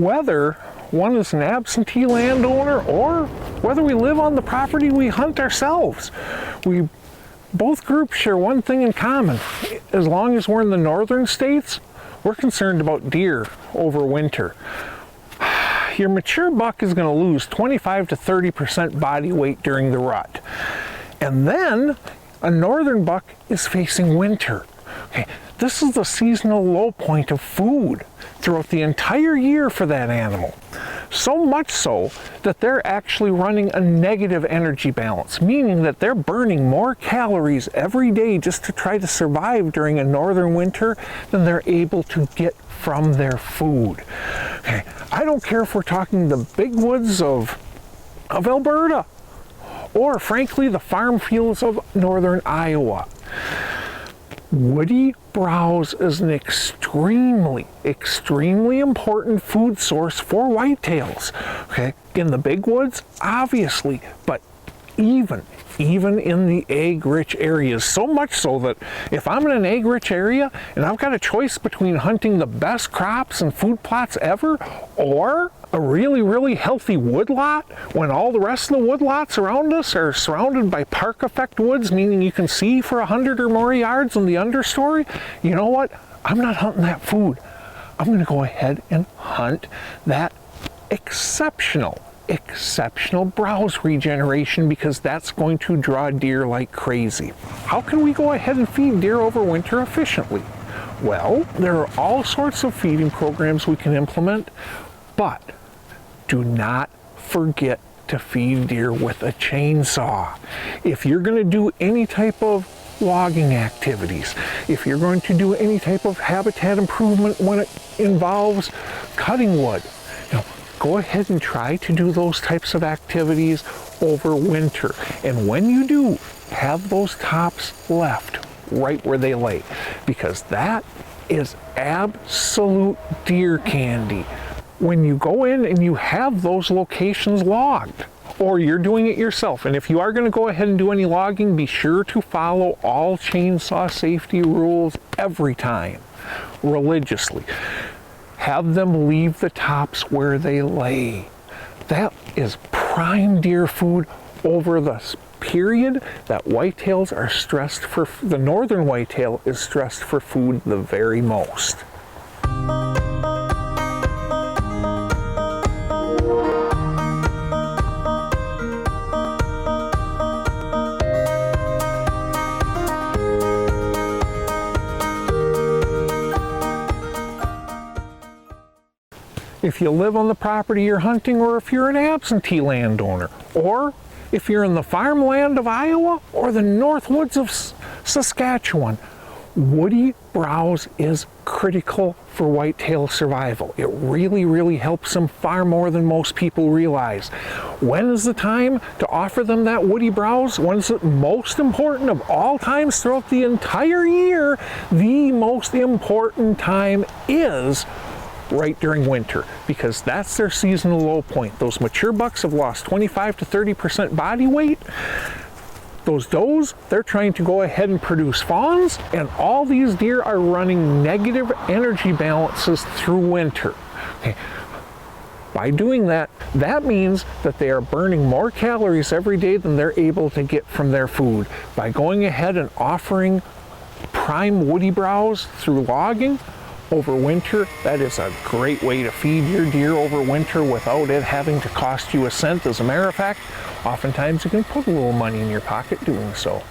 Whether one is an absentee landowner or whether we live on the property we hunt ourselves, both groups share one thing in common. As long as we're in the northern states, we're concerned about deer over winter. Your mature buck is going to lose 25 to 30% body weight during the rut. And then a northern buck is facing winter. Okay, this is the seasonal low point of food throughout the entire year for that animal. So much so that they're actually running a negative energy balance, meaning that they're burning more calories every day just to try to survive during a northern winter than they're able to get from their food. Okay, I don't care if we're talking the big woods of Alberta or frankly the farm fields of northern Iowa. Woody browse is an extremely important food source for whitetails. Okay, in the big woods, obviously, but even in the egg-rich areas, so much so that if I'm in an egg-rich area and I've got a choice between hunting the best crops and food plots ever or a really healthy woodlot when all the rest of the woodlots around us are surrounded by park effect woods, meaning you can see for 100 or more yards in the understory, you know what? I'm not hunting that food. I'm going to go ahead and hunt that exceptional browse regeneration because that's going to draw deer like crazy. How can we go ahead and feed deer over winter efficiently? Well, there are all sorts of feeding programs we can implement, but do not forget to feed deer with a chainsaw. If you're going to do any type of logging activities, if you're going to do any type of habitat improvement when it involves cutting wood, go ahead and try to do those types of activities over winter. And when you do, have those tops left right where they lay, because that is absolute deer candy. When you go in and you have those locations logged, or you're doing it yourself, and if you are going to go ahead and do any logging, be sure to follow all chainsaw safety rules every time, religiously. Have them leave the tops where they lay. That is prime deer food over the period that whitetails are stressed for. The northern whitetail is stressed for food the very most. If you live on the property you're hunting, or if you're an absentee landowner, or if you're in the farmland of Iowa or the north woods of Saskatchewan, woody browse is critical for whitetail survival. It really helps them far more than most people realize. When is the time to offer them that woody browse? When is it most important of all times throughout the entire year? The most important time is right during winter, because that's their seasonal low point. Those mature bucks have lost 25 to 30% body weight. Those does, they're trying to go ahead and produce fawns, and all these deer are running negative energy balances through winter. Okay. By doing that, that means that they are burning more calories every day than they're able to get from their food. By going ahead and offering prime woody browse through logging over winter, that is a great way to feed your deer over winter without it having to cost you a cent. As a matter of fact, oftentimes you can put a little money in your pocket doing so.